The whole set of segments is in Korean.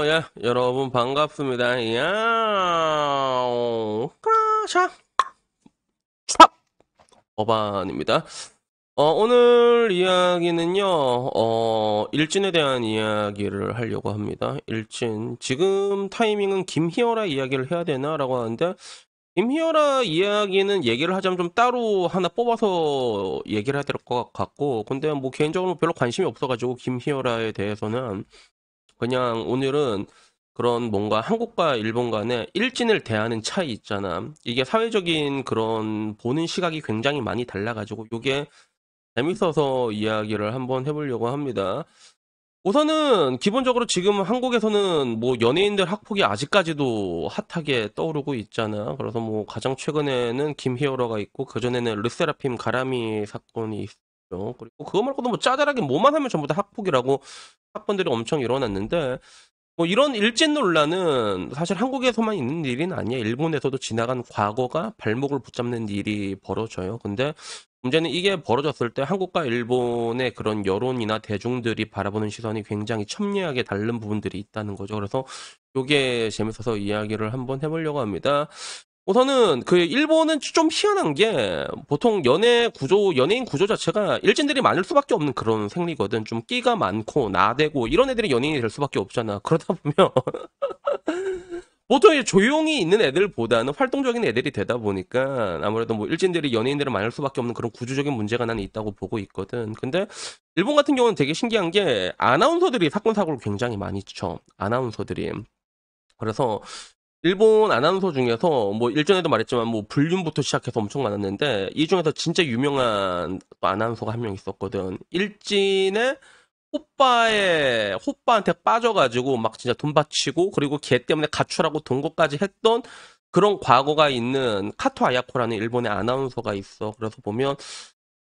예, 여러분 반갑습니다. 자, 촥! 어반입니다. 오늘 이야기는요, 일진에 대한 이야기를 하려고 합니다. 일진. 지금 타이밍은 김희열아 이야기를 해야 되나라고 하는데, 김희열아 이야기는 얘기를 하자면 좀 따로 하나 뽑아서 얘기를 해야 될 것 같고, 근데 뭐 개인적으로 별로 관심이 없어가지고, 김희열아에 대해서는 그냥 오늘은 그런 뭔가 한국과 일본 간의 일진을 대하는 차이 있잖아. 이게 사회적인 그런 보는 시각이 굉장히 많이 달라가지고 이게 재밌어서 이야기를 한번 해보려고 합니다. 우선은 기본적으로 지금 한국에서는 뭐 연예인들 학폭이 아직까지도 핫하게 떠오르고 있잖아. 그래서 뭐 가장 최근에는 김희어러가 있고 그전에는 르세라핌 가라미 사건이 있었죠. 그리고 그거 말고도 뭐 짜잘하게 뭐만 하면 전부 다 학폭이라고 사건들이 엄청 일어났는데 뭐 이런 일진 논란은 사실 한국에서만 있는 일은 아니야. 일본에서도 지나간 과거가 발목을 붙잡는 일이 벌어져요. 근데 문제는 이게 벌어졌을 때 한국과 일본의 그런 여론이나 대중들이 바라보는 시선이 굉장히 첨예하게 다른 부분들이 있다는 거죠. 그래서 이게 재밌어서 이야기를 한번 해보려고 합니다. 우선은 그 일본은 좀 희한한 게 보통 연예인 구조 자체가 일진들이 많을 수밖에 없는 그런 생리거든. 좀 끼가 많고 나대고 이런 애들이 연예인이 될 수밖에 없잖아. 그러다 보면 보통 조용히 있는 애들보다는 활동적인 애들이 되다 보니까 아무래도 뭐 일진들이 연예인들을 많을 수밖에 없는 그런 구조적인 문제가 나는 있다고 보고 있거든. 근데 일본 같은 경우는 되게 신기한 게 아나운서들이 사건 사고를 굉장히 많이 쳐. 아나운서들이. 그래서 일본 아나운서 중에서 뭐 일전에도 말했지만 뭐 불륜부터 시작해서 엄청 많았는데 이 중에서 진짜 유명한 또 아나운서가 한 명 있었거든. 일진의 호빠한테 빠져가지고 막 진짜 돈 바치고 그리고 걔 때문에 가출하고 동거까지 했던 그런 과거가 있는 카토 아야코라는 일본의 아나운서가 있어. 그래서 보면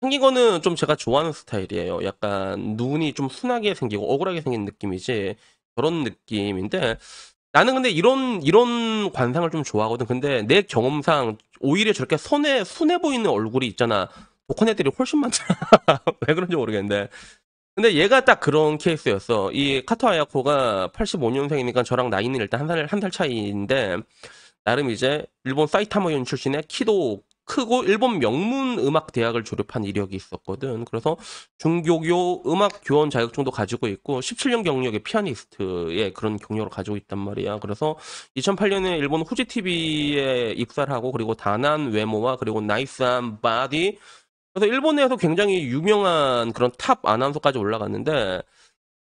생긴 거는 좀 제가 좋아하는 스타일이에요. 약간 눈이 좀 순하게 생기고 억울하게 생긴 느낌이지. 그런 느낌인데 나는 근데 이런 관상을 좀 좋아하거든. 근데 내 경험상 오히려 저렇게 순해 보이는 얼굴이 있잖아. 독한 애들이 훨씬 많잖아. 왜 그런지 모르겠는데. 근데 얘가 딱 그런 케이스였어. 이 카토 아야코가 85년생이니까 저랑 나이는 일단 한 살 차이인데, 나름 이제 일본 사이타마현 출신의 키도 크고 일본 명문 음악 대학을 졸업한 이력이 있었거든. 그래서 중교교 음악 교원 자격증도 가지고 있고 17년 경력의 피아니스트의 그런 경력을 가지고 있단 말이야. 그래서 2008년에 일본 후지 TV에 입사를 하고 그리고 단아한 외모와 그리고 나이스한 바디 그래서 일본 내에서 굉장히 유명한 그런 탑 아나운서까지 올라갔는데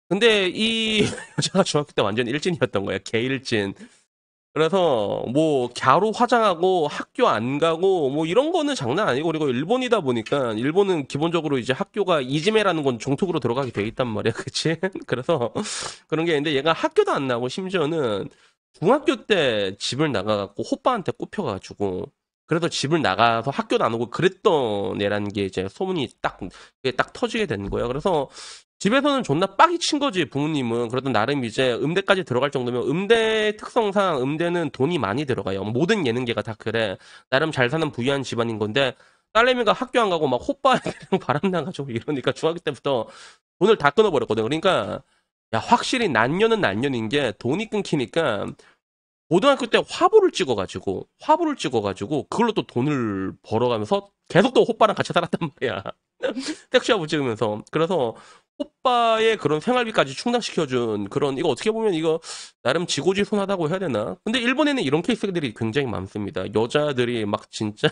근데 이 여자가 중학교 때 완전 일진이었던 거야. 개일진. 그래서 뭐 갸루 화장하고 학교 안 가고 뭐 이런 거는 장난 아니고 그리고 일본이다 보니까 일본은 기본적으로 이제 학교가 이지메라는 건 종특으로 들어가게 돼 있단 말이야. 그치? 그래서 그런 게 있는데 얘가 학교도 안 나고 심지어는 중학교 때 집을 나가갖고 호빠한테 꼽혀가지고 그래서 집을 나가서 학교도 안 오고 그랬던 애라는 게 이제 소문이 그게 딱 터지게 된 거예요. 그래서 집에서는 존나 빡이 친 거지, 부모님은. 그래도 나름 이제 음대까지 들어갈 정도면 음대 특성상 음대는 돈이 많이 들어가요. 모든 예능계가 다 그래. 나름 잘 사는 부유한 집안인 건데 딸내미가 학교 안 가고 막 호빠랑 바람 나가지고 이러니까 중학교 때부터 돈을 다 끊어버렸거든. 그러니까 야, 확실히 난년은 난년인 게 돈이 끊기니까 고등학교 때 화보를 찍어가지고 그걸로 또 돈을 벌어가면서 계속 또 오빠랑 같이 살았단 말이야. 택시화보 찍으면서. 그래서 오빠의 그런 생활비까지 충당시켜준 그런 이거 어떻게 보면 이거 나름 지고지순하다고 해야 되나? 근데 일본에는 이런 케이스들이 굉장히 많습니다. 여자들이 막 진짜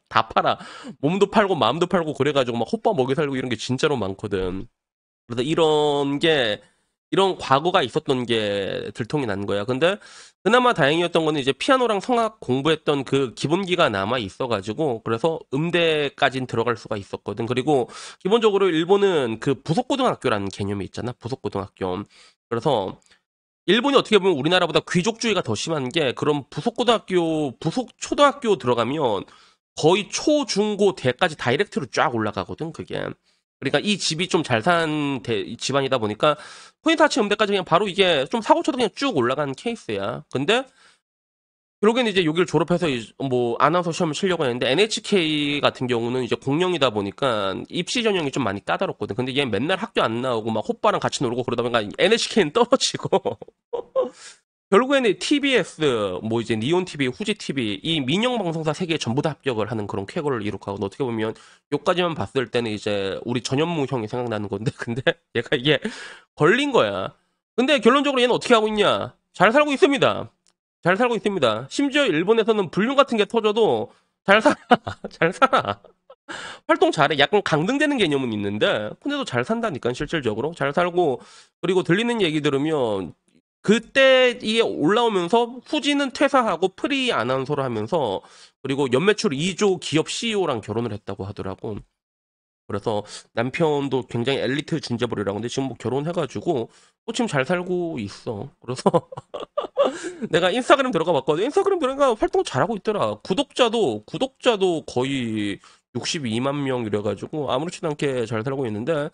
다 팔아. 몸도 팔고 마음도 팔고 그래가지고 막 호빠 먹여 살고 이런 게 진짜로 많거든. 그래서 이런 과거가 있었던 게 들통이 난 거야. 근데 그나마 다행이었던 거는 이제 피아노랑 성악 공부했던 그 기본기가 남아 있어가지고 그래서 음대까진 들어갈 수가 있었거든. 그리고 기본적으로 일본은 그 부속고등학교라는 개념이 있잖아. 부속고등학교. 그래서 일본이 어떻게 보면 우리나라보다 귀족주의가 더 심한 게 그런 부속 초등학교 들어가면 거의 초, 중, 고, 대까지 다이렉트로 쫙 올라가거든, 그게. 그러니까 이 집이 좀 잘 산 집안이다 보니까 코인타치 음대까지 그냥 바로 이게 좀 사고쳐도 그냥 쭉 올라간 케이스야. 근데 결국에는 이제 여기를 졸업해서 뭐 아나운서 시험을 치려고 했는데 NHK 같은 경우는 이제 공영이다 보니까 입시 전형이 좀 많이 까다롭거든. 근데 얘 맨날 학교 안 나오고 막 호빠랑 같이 놀고 그러다 보니까 NHK는 떨어지고 결국에는 TBS, 뭐 이제 니온 TV, 후지 TV 이 민영 방송사 세 개 전부 다 합격을 하는 그런 쾌거를 이룩하고 어떻게 보면 요까지만 봤을 때는 이제 우리 전현무 형이 생각나는 건데 근데 얘가 이게 걸린 거야. 근데 결론적으로 얘는 어떻게 하고 있냐? 잘 살고 있습니다. 잘 살고 있습니다. 심지어 일본에서는 불륜 같은 게 터져도 잘 살아. 잘 살아. 활동 잘해. 약간 강등되는 개념은 있는데 근데도 잘 산다니까 실질적으로. 잘 살고 그리고 들리는 얘기 들으면 그때 이게 올라오면서 후지는 퇴사하고 프리 아나운서를 하면서 그리고 연매출 2조 기업 CEO랑 결혼을 했다고 하더라고. 그래서 남편도 굉장히 엘리트 준재벌이라고 근데 지금 뭐 결혼해가지고 지금 잘 살고 있어. 그래서 내가 인스타그램 들어가 봤거든. 인스타그램 들어가 활동 잘하고 있더라. 구독자도 거의 62만 명 이래가지고 아무렇지도 않게 잘 살고 있는데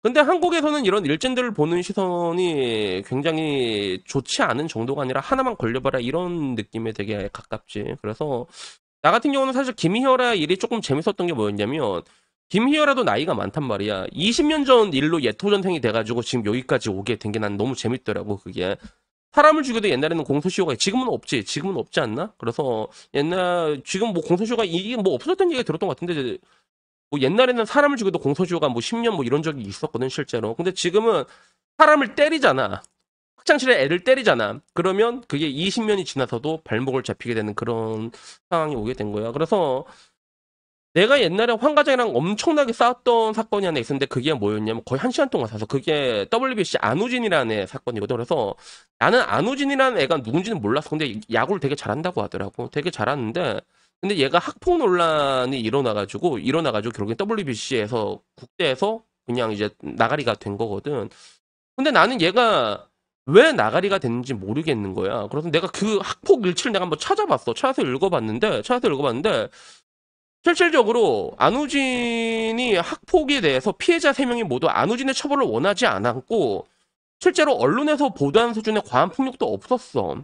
근데 한국에서는 이런 일진들을 보는 시선이 굉장히 좋지 않은 정도가 아니라 하나만 걸려봐라 이런 느낌에 되게 가깝지. 그래서 나 같은 경우는 사실 김희열의 일이 조금 재밌었던 게 뭐였냐면 김희열아도 나이가 많단 말이야. 20년 전 일로 예토전생이 돼가지고 지금 여기까지 오게 된 게 난 너무 재밌더라고 그게. 사람을 죽여도 옛날에는 공소시효가 지금은 없지. 지금은 없지 않나? 그래서 옛날 지금 뭐 공소시효가 이게 뭐 없어졌다는 얘기가 들었던 것 같은데 뭐 옛날에는 사람을 죽여도 공소시효가 뭐 10년 뭐 이런 적이 있었거든 실제로. 근데 지금은 사람을 때리잖아. 학창시절에 애를 때리잖아. 그러면 그게 20년이 지나서도 발목을 잡히게 되는 그런 상황이 오게 된 거야. 그래서 내가 옛날에 황과장이랑 엄청나게 싸웠던 사건이 하나 있었는데 그게 뭐였냐면 거의 1시간 동안 싸서 그게 WBC 안우진이라는 애 사건이거든. 그래서 나는 안우진이라는 애가 누군지는 몰랐어. 근데 야구를 되게 잘한다고 하더라고. 되게 잘하는데 근데 얘가 학폭 논란이 일어나가지고 결국엔 WBC에서 국대에서 그냥 이제 나가리가 된 거거든. 근데 나는 얘가 왜 나가리가 됐는지 모르겠는 거야. 그래서 내가 그 학폭 일치를 내가 한번 찾아봤어. 찾아서 읽어봤는데 실질적으로 안우진이 학폭에 대해서 피해자 3명이 모두 안우진의 처벌을 원하지 않았고 실제로 언론에서 보도한 수준의 과한 폭력도 없었어.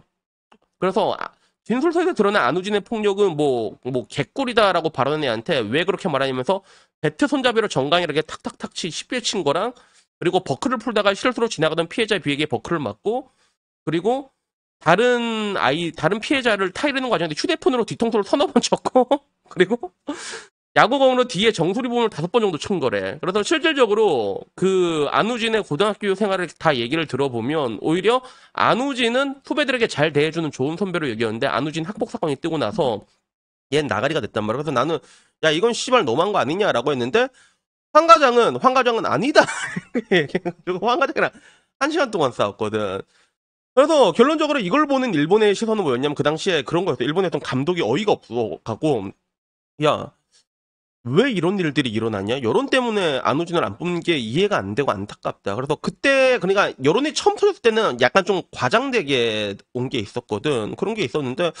그래서 진술서에서 드러난 안우진의 폭력은 뭐 개꿀이다라고 발언한 애한테 왜 그렇게 말하냐면서 배트 손잡이로 정강이렇게 탁탁탁 10배 친 거랑 그리고 버클을 풀다가 실수로 지나가던 피해자 비에게 버클을 맞고 그리고 다른 피해자를 타이르는 과정인데 휴대폰으로 뒤통수를 서너 번 쳤고 그리고 야구공으로 뒤에 정수리 부분을 5번 정도 친 거래. 그래서 실질적으로 그 안우진의 고등학교 생활을 다 얘기를 들어보면 오히려 안우진은 후배들에게 잘 대해주는 좋은 선배로 여겼는데 안우진 학폭 사건이 뜨고 나서 얜 나가리가 됐단 말이야. 그래서 나는 야 이건 씨발 너무한 거 아니냐라고 했는데 황과장은 아니다. 그리고 황과장이랑 1시간 동안 싸웠거든. 그래서 결론적으로 이걸 보는 일본의 시선은 뭐였냐면 그 당시에 그런 거였어. 일본에 어떤 감독이 어이가 없어 가고 야 왜 이런 일들이 일어나냐? 여론 때문에 안우진을 안 뽑는 게 이해가 안 되고 안타깝다. 그래서 그때 그러니까 여론이 처음 터졌을 때는 약간 좀 과장되게 온 게 있었거든. 그런 게 있었는데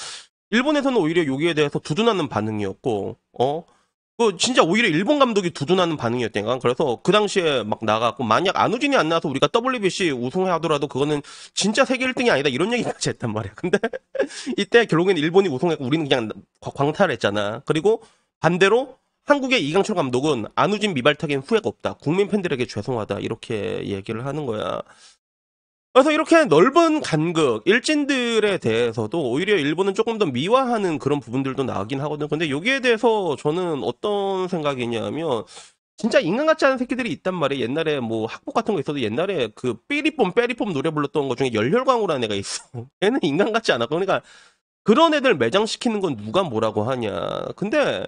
일본에서는 오히려 여기에 대해서 두둔하는 반응이었고 그 진짜 오히려 일본 감독이 두둔하는 반응이었대가. 그래서 그 당시에 막 나가고 만약 안우진이 안 나와서 우리가 WBC 우승해 하더라도 그거는 진짜 세계 1등이 아니다 이런 얘기까지 했단 말이야. 근데 이때 결국엔 일본이 우승했고 우리는 그냥 광탈했잖아. 그리고 반대로 한국의 이강철 감독은 안우진 미발탁엔 후회가 없다. 국민 팬들에게 죄송하다. 이렇게 얘기를 하는 거야. 그래서 이렇게 넓은 간극, 일진들에 대해서도 오히려 일본은 조금 더 미화하는 그런 부분들도 나오긴 하거든. 근데 여기에 대해서 저는 어떤 생각이냐면 진짜 인간 같지 않은 새끼들이 있단 말이야. 옛날에 뭐 학폭 같은 거 있어도 옛날에 그 삐리뽐 빼리뽐 노래 불렀던 것 중에 열혈광우라는 애가 있어. 걔는 인간 같지 않아. 그러니까 그런 애들 매장시키는 건 누가 뭐라고 하냐. 근데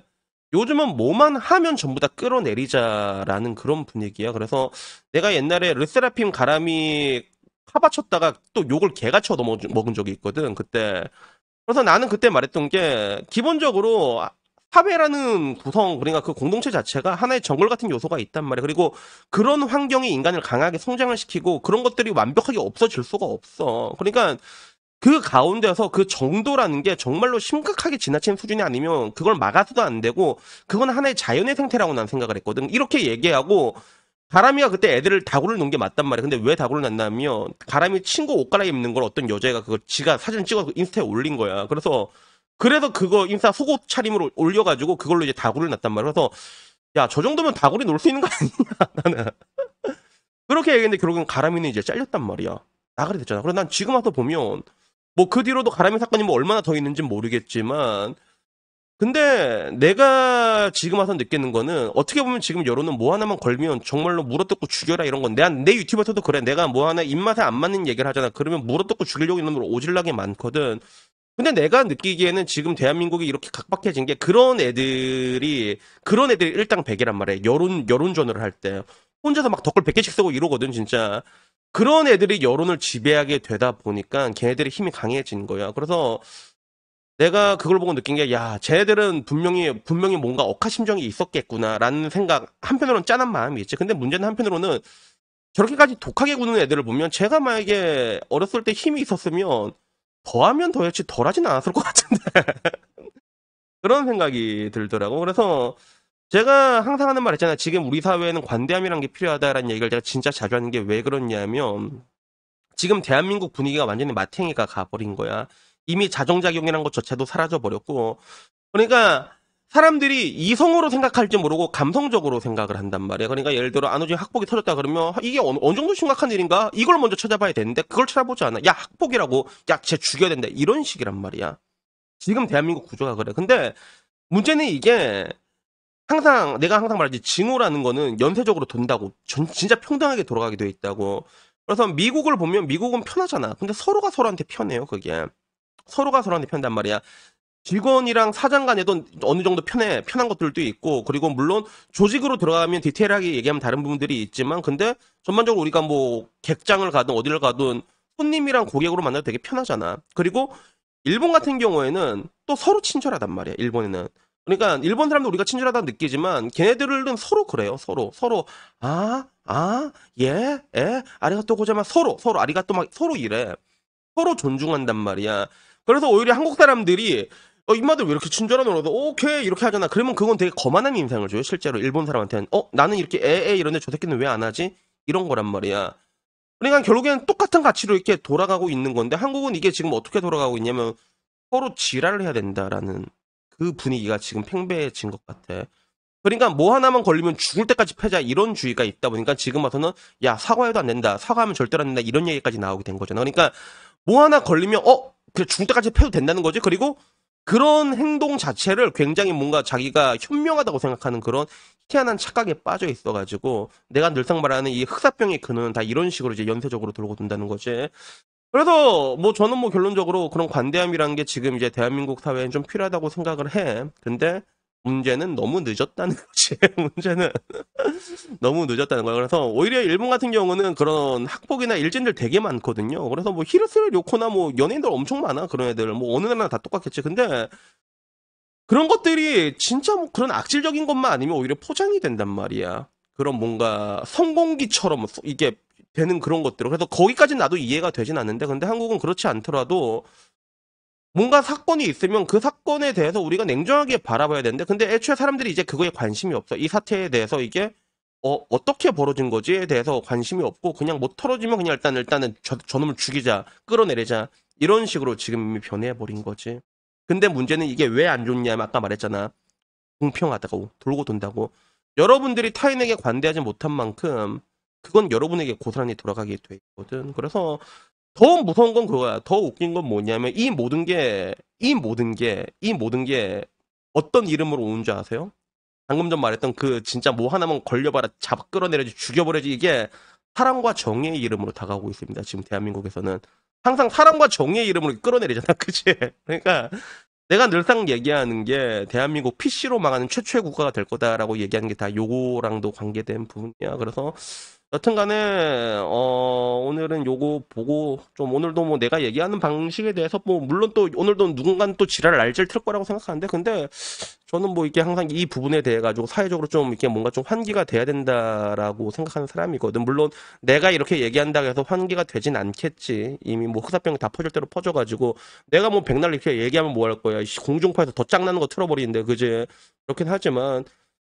요즘은 뭐만 하면 전부 다 끌어내리자라는 그런 분위기야. 그래서 내가 옛날에 르세라핌 가람이 카바쳤다가 또 욕을 개같이 얻어먹은 적이 있거든, 그때. 그래서 나는 그때 말했던 게, 기본적으로 사회라는 구성, 그러니까 그 공동체 자체가 하나의 정글 같은 요소가 있단 말이야. 그리고 그런 환경이 인간을 강하게 성장을 시키고 그런 것들이 완벽하게 없어질 수가 없어. 그러니까 그 가운데서 그 정도라는 게 정말로 심각하게 지나친 수준이 아니면 그걸 막아서도 안 되고 그건 하나의 자연의 생태라고 난 생각을 했거든. 이렇게 얘기하고 가람이가 그때 애들을 다구를 놓은 게 맞단 말이야. 근데 왜 다구를 놨냐면 가람이 친구 옷 갈아입는 걸 어떤 여자애가 그거 지가 사진 찍어서 인스타에 올린 거야. 그래서 그거 인스타 속옷 차림으로 올려가지고 그걸로 이제 다구를 놨단 말이야. 그래서 야, 저 정도면 다구리 놀 수 있는 거 아니냐, 나는. 그렇게 얘기했는데 결국엔 가람이는 이제 잘렸단 말이야. 나가리 됐잖아. 그래서 난 지금 와서 보면 뭐 그 뒤로도 가람이 사건이 뭐 얼마나 더 있는지 모르겠지만 근데 내가 지금 와서 느끼는 거는 어떻게 보면 지금 여론은 뭐 하나만 걸면 정말로 물어뜯고 죽여라 이런 건 내 유튜브에서도 그래. 내가 뭐 하나 입맛에 안 맞는 얘기를 하잖아. 그러면 물어뜯고 죽이려고 이런 놈으로 오질나게 많거든. 근데 내가 느끼기에는 지금 대한민국이 이렇게 각박해진 게 그런 애들이 일당백이란 말이야. 여론전을 할 때. 혼자서 막 덧글 100개씩 쓰고 이러거든, 진짜. 그런 애들이 여론을 지배하게 되다 보니까 걔네들의 힘이 강해진 거야. 그래서 내가 그걸 보고 느낀 게, 야, 쟤네들은 분명히 뭔가 억하심정이 있었겠구나라는 생각, 한편으로는 짠한 마음이 있지. 근데 문제는 한편으로는 저렇게까지 독하게 구는 애들을 보면 제가 만약에 어렸을 때 힘이 있었으면 더하면 더했지 덜하진 않았을 것 같은데. 그런 생각이 들더라고. 그래서 제가 항상 하는 말 있잖아요. 지금 우리 사회에는 관대함이란 게 필요하다라는 얘기를 제가 진짜 자주 하는 게 왜 그러냐면 지금 대한민국 분위기가 완전히 마탱이가 가버린 거야. 이미 자정작용이란 것조차도 사라져버렸고 그러니까 사람들이 이성으로 생각할지 모르고 감성적으로 생각을 한단 말이야. 그러니까 예를 들어 안호진 학폭이 터졌다 그러면 이게 어느 정도 심각한 일인가? 이걸 먼저 찾아봐야 되는데 그걸 찾아보지 않아. 야, 학폭이라고. 야, 쟤 죽여야 된다. 이런 식이란 말이야. 지금 대한민국 구조가 그래. 근데 문제는 이게 내가 항상 말하지 징후라는 거는 연쇄적으로 돈다고. 진짜 평등하게 돌아가게 돼 있다고. 그래서 미국을 보면 미국은 편하잖아. 근데 서로가 서로한테 편해요, 그게. 서로가 서로한테 편단 말이야. 직원이랑 사장 간에도 어느 정도 편한 것들도 있고, 그리고 물론 조직으로 들어가면 디테일하게 얘기하면 다른 부분들이 있지만, 근데 전반적으로 우리가 뭐 객장을 가든 어디를 가든 손님이랑 고객으로 만나도 되게 편하잖아. 그리고 일본 같은 경우에는 또 서로 친절하단 말이야, 일본에는. 그러니까 일본 사람도 우리가 친절하다고 느끼지만 걔네들은 서로 그래요. 서로 예, 아리가또 고자마 서로 아리가또 막 서로 이래. 서로 존중한단 말이야. 그래서 오히려 한국 사람들이 입맛을 왜 이렇게 친절하노? 그래서 오케이 이렇게 하잖아. 그러면 그건 되게 거만한 인상을 줘요. 실제로 일본 사람한테는 나는 이렇게 이런데 저 새끼는 왜 안 하지? 이런 거란 말이야. 그러니까 결국에는 똑같은 가치로 이렇게 돌아가고 있는 건데 한국은 이게 지금 어떻게 돌아가고 있냐면 서로 지랄을 해야 된다라는 그 분위기가 지금 팽배해진 것 같아. 그러니까 뭐 하나만 걸리면 죽을 때까지 패자 이런 주의가 있다 보니까 지금 와서는 야 사과해도 안 된다. 사과하면 절대로 안 된다. 이런 얘기까지 나오게 된 거잖아. 그러니까 뭐 하나 걸리면 그래 죽을 때까지 패도 된다는 거지. 그리고 그런 행동 자체를 굉장히 뭔가 자기가 현명하다고 생각하는 그런 희한한 착각에 빠져 있어가지고 내가 늘상 말하는 이 흑사병의 근원은 다 이런 식으로 이제 연쇄적으로 돌고 돈다는 거지. 그래서 뭐 저는 뭐 결론적으로 그런 관대함이라는 게 지금 이제 대한민국 사회엔 좀 필요하다고 생각을 해. 근데 문제는 너무 늦었다는 거지. 문제는 너무 늦었다는 거야. 그래서 오히려 일본 같은 경우는 그런 학폭이나 일진들 되게 많거든요. 그래서 뭐 히로스를 요코나 뭐 연예인들 엄청 많아. 그런 애들. 뭐 어느 나라나 다 똑같겠지. 근데 그런 것들이 진짜 뭐 그런 악질적인 것만 아니면 오히려 포장이 된단 말이야. 그런 뭔가 성공기처럼 이게 되는 그런 것들. 그래서 거기까지 나도 이해가 되진 않는데 근데 한국은 그렇지 않더라도 뭔가 사건이 있으면 그 사건에 대해서 우리가 냉정하게 바라봐야 되는데 근데 애초에 사람들이 이제 그거에 관심이 없어. 이 사태에 대해서 이게 어떻게 벌어진 거지에 대해서 관심이 없고 그냥 뭐 털어지면 그냥 일단은 저놈을 죽이자 끌어내리자 이런 식으로 지금 이미 변해버린 거지. 근데 문제는 이게 왜 안 좋냐면 아까 말했잖아. 공평하다고 돌고 돈다고 여러분들이 타인에게 관대하지 못한 만큼 그건 여러분에게 고스란히 돌아가게 돼 있거든. 그래서 더 무서운 건 그거야. 더 웃긴 건 뭐냐면 이 모든 게 어떤 이름으로 오는 줄 아세요? 방금 전 말했던 그 진짜 뭐 하나만 걸려봐라 끌어내려지 죽여버려지 이게 사랑과 정의의 이름으로 다가오고 있습니다. 지금 대한민국에서는 항상 사랑과 정의의 이름으로 끌어내리잖아. 그치? 그러니까 내가 늘상 얘기하는 게 대한민국 PC로 망하는 최초의 국가가 될 거다라고 얘기하는 게 다 요거랑도 관계된 부분이야. 그래서 여튼간에 오늘은 요거 보고 좀 오늘도 뭐 내가 얘기하는 방식에 대해서 뭐 물론 또 오늘도 누군가는 또 지랄을 알질 틀 거라고 생각하는데 근데 저는 뭐 이게 항상 이 부분에 대해 가지고 사회적으로 좀 이렇게 뭔가 좀 환기가 돼야 된다라고 생각하는 사람이거든. 물론 내가 이렇게 얘기한다고 해서 환기가 되진 않겠지. 이미 뭐 흑사병이 다 퍼질 대로 퍼져가지고 내가 뭐 백날 이렇게 얘기하면 뭐 할 거야. 공중파에서 더 짱나는 거 틀어버리는데 그지? 그렇긴 하지만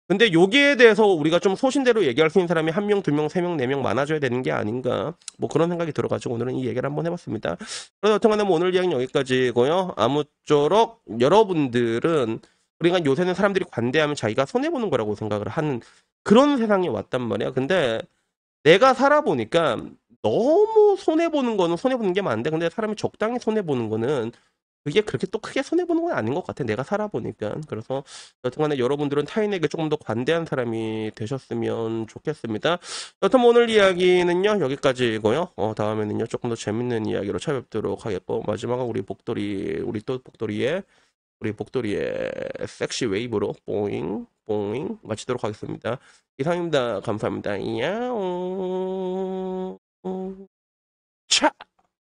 근데 여기에 대해서 우리가 좀 소신대로 얘기할 수 있는 사람이 한 명, 두 명, 세 명, 네 명 많아져야 되는 게 아닌가. 뭐 그런 생각이 들어가지고 오늘은 이 얘기를 한번 해봤습니다. 그래서 여튼간에 뭐 오늘 이야기는 여기까지고요. 아무쪼록 여러분들은 우리가 요새는 사람들이 관대하면 자기가 손해보는 거라고 생각을 하는 그런 세상이 왔단 말이야. 근데 내가 살아보니까 너무 손해보는 거는 손해보는 게 많은데 근데 사람이 적당히 손해보는 거는 그게 그렇게 또 크게 손해보는 건 아닌 것 같아. 내가 살아보니까. 그래서 여튼간에 여러분들은 타인에게 조금 더 관대한 사람이 되셨으면 좋겠습니다. 여튼 뭐 오늘 이야기는요 여기까지고요. 다음에는요 조금 더 재밌는 이야기로 찾아뵙도록 하겠고 마지막은 우리 복돌이의 섹시 웨이브로 뽀잉 뽀잉 마치도록 하겠습니다. 이상입니다. 감사합니다. 야옹 차